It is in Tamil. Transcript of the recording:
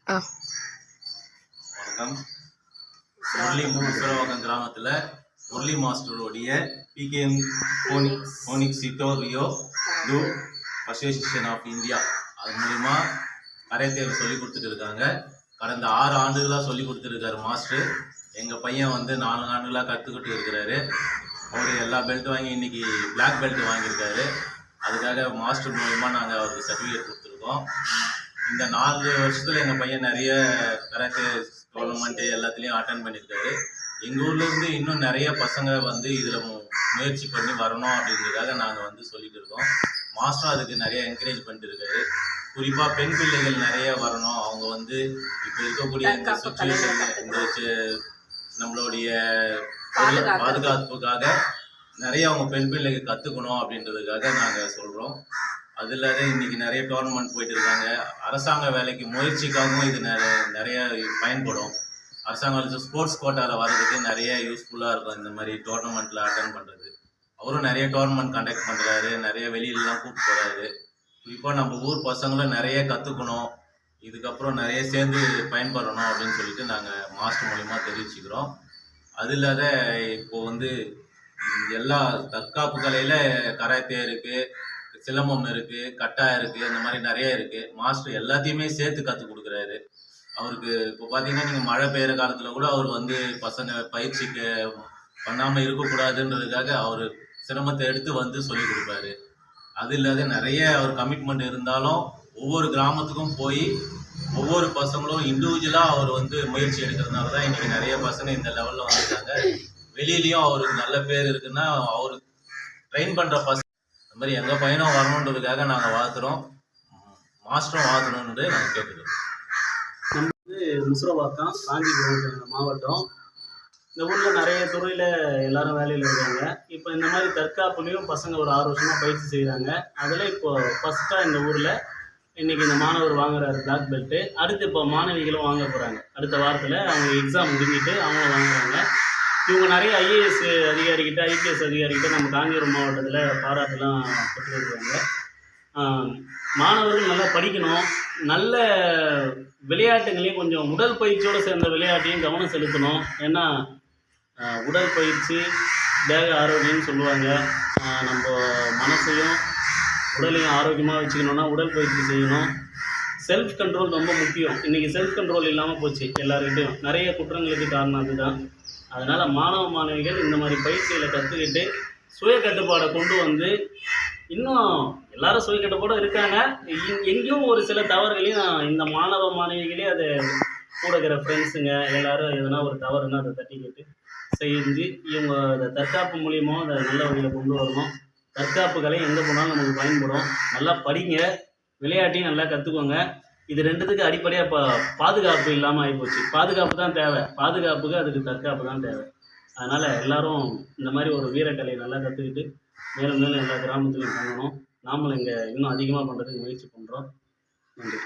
வணக்கம். முரளி முசரவாக்கம் கிராமத்தில் முரளி மாஸ்டருடைய பிகேஎம் ஃபோனிக்ஸ் சிட்டோரியோ டூ அசோசியேஷன் ஆஃப் இந்தியா அது மூலிமா கராத்தே சொல்லி கொடுத்துட்டு இருக்காங்க. கடந்த 6 ஆண்டுகளாக சொல்லி கொடுத்துருக்காரு மாஸ்டர். எங்கள் பையன் 4 ஆண்டுகளாக கற்றுக்கிட்டு இருக்கிறாரு. அவர் எல்லா பெல்ட் வாங்கி இன்னைக்கு பிளாக் பெல்ட் வாங்கியிருக்காரு. அதுக்காக மாஸ்டர் மூலிமா நாங்கள் அவருக்கு சர்டிஃபிகேட் கொடுத்துருக்கோம். இந்த 4 வருஷத்தில் எங்கள் பையன் நிறைய கராத்தே டோர்னமெண்ட்டு எல்லாத்துலேயும் அட்டன் பண்ணியிருக்காரு. எங்கள் ஊர்லேருந்து இன்னும் நிறைய பசங்க இதில் முயற்சி பண்ணி வரணும் அப்படின்றதுக்காக நாங்கள் சொல்லிட்டு இருக்கோம். மாஸ்டரும் அதுக்கு நிறைய என்கரேஜ் பண்ணிட்டு இருக்காரு. குறிப்பாக பெண் பிள்ளைகள் நிறைய வரணும். அவங்க இப்போ இருக்கக்கூடிய இந்த சுச்சுவேஷன் இந்த நம்மளுடைய பாதுகாப்புக்காக நிறைய அவங்க பெண் பிள்ளைகள் கற்றுக்கணும் அப்படின்றதுக்காக நாங்கள் சொல்கிறோம். அது இல்லாத இன்றைக்கி நிறைய டோர்னமெண்ட் போயிட்டு இருக்காங்க. அரசாங்க வேலைக்கு முயற்சிக்காகவும் இது நிறைய பயன்படும். அரசாங்க ஸ்போர்ட்ஸ் கோட்டாவில் வர்றதுக்கு நிறைய யூஸ்ஃபுல்லாக இருக்கும் இந்த மாதிரி டோர்னமெண்ட்டில் அட்டன் பண்ணுறது. அவரும் நிறைய டோர்னமெண்ட் கண்டக்ட் பண்ணுறாரு, நிறைய வெளியிலலாம் கூப்பிட்டு போகிறாரு. குறிப்பாக நம்ம ஊர் பசங்களும் நிறைய கற்றுக்கணும், இதுக்கப்புறம் நிறைய சேர்ந்து பயன்படணும் அப்படின்னு சொல்லிட்டு நாங்கள் மாஸ்டர் மூலிமா தெரிவிச்சுக்கிறோம். அது இல்லாத இப்போது எல்லா தற்காப்பு கலையில் கராத்தே இருக்குது, சிலம்பம் இருக்குது, கட்டா இருக்குது, இந்த மாதிரி நிறைய இருக்குது. மாஸ்டர் எல்லாத்தையுமே சேர்த்து கற்றுக் கொடுக்குறாரு. அவருக்கு இப்போ பார்த்தீங்கன்னா நீங்கள் மழை பெய்கிற காலத்தில் கூட அவர் பசங்க பயிற்சிக்கு பண்ணாமல் இருக்கக்கூடாதுன்றதுக்காக அவர் சிரமத்தை எடுத்து சொல்லி கொடுப்பாரு. அது இல்லாத நிறைய அவர் கமிட்மெண்ட் இருந்தாலும் ஒவ்வொரு கிராமத்துக்கும் போய் ஒவ்வொரு பசங்களும் இண்டிவிஜுவலாக அவர் முயற்சி எடுக்கிறதுனால தான் இன்றைக்கி நிறைய பசங்க இந்த லெவலில் வந்துட்டாங்க. வெளியிலையும் அவருக்கு நல்ல பேர் இருக்குன்னா அவர் ட்ரெயின் பண்ணுற பசங்க இந்த மாதிரி எங்கள் பையனும் வரணுன்றதுக்காக நாங்கள் வாழ்த்துறோம். மாஸ்டரும் வாழ்த்தணுன்றது நாங்கள் கேட்குறோம். நம்ம முசரவாக்கம் காஞ்சிபுரம் மாவட்டம். இந்த ஊரில் நிறைய துறையில் எல்லாரும் வேலையில் இருக்காங்க. இப்போ இந்த மாதிரி தற்காப்புலேயும் பசங்க ஒரு 6 வருஷமாக பயிற்சி செய்கிறாங்க. அதில் இப்போது ஃபஸ்ட்டாக இந்த ஊரில் இன்றைக்கி இந்த மாணவர் வாங்குறாரு பிளாக் பெல்ட்டு. அடுத்து இப்போ மாணவிகளும் வாங்க போகிறாங்க. அடுத்த வாரத்தில் அவங்க எக்ஸாம் முடிஞ்சிட்டு அவங்களும் வாங்குறாங்க. இவங்க நிறைய ஐஏஎஸ் அதிகாரிகிட்ட ஐபிஎஸ் அதிகாரிகிட்ட நம்ம காஞ்சிபுரம் மாவட்டத்தில் பாராட்டுலாம் பெற்றுருக்காங்க. மாணவர்கள் நல்லா படிக்கணும், நல்ல விளையாட்டுகளையும் கொஞ்சம் உடல் பயிற்சியோடு சேர்ந்த விளையாட்டையும் கவனம் செலுத்தணும். ஏன்னா உடல் பயிற்சி தேக ஆரோக்கியம்னு சொல்லுவாங்க. நம்ம மனசையும் உடலையும் ஆரோக்கியமாக வச்சுக்கணுன்னா உடல் பயிற்சி செய்யணும். செல்ஃப் கண்ட்ரோல் ரொம்ப முக்கியம். இன்றைக்கி செல்ஃப் கண்ட்ரோல் இல்லாமல் போச்சு எல்லாருக்கிட்டையும். நிறைய குற்றங்களுக்கு காரணம் அதுதான். அதனால் மாணவ மாணவிகள் இந்த மாதிரி பயிற்சிகளை கற்றுக்கிட்டு சுய கட்டுப்பாடை கொண்டு இன்னும் எல்லாரும் சுய கட்டுப்பாடும் இருக்காங்க. எங்கேயும் ஒரு சில தவறுகளையும் இந்த மாணவ மாணவிகளே அதை கூட இருக்கிற ஃப்ரெண்ட்ஸுங்க எல்லோரும் எதனா ஒரு தவறுன்னா அதை தட்டிக்கிட்டு செஞ்சு இவங்க அதை தற்காப்பு மூலியமாக அதை நல்ல வழியில் கொண்டு வரணும். தற்காப்பு கலை எங்கே போனாலும் நமக்கு பயன்படும். நல்லா படிங்க, விளையாட்டையும் நல்லா கற்றுக்கோங்க. இது 2த்துக்கு அடிப்படையாக பாதுகாப்பு இல்லாமல் ஆகிப்போச்சு. பாதுகாப்பு தான் தேவை, பாதுகாப்புக்கு அதுக்கு தற்காப்பு தான் தேவை. அதனால் எல்லோரும் இந்த மாதிரி ஒரு வீரக்கலையை நல்லா கற்றுக்கிட்டு மேலும் மேலும் எல்லா கிராமத்துலையும் பண்ணணும். நாமளும் இங்கே இன்னும் அதிகமாக பண்ணுறதுக்கு முயற்சி பண்ணுறோம். நன்றி.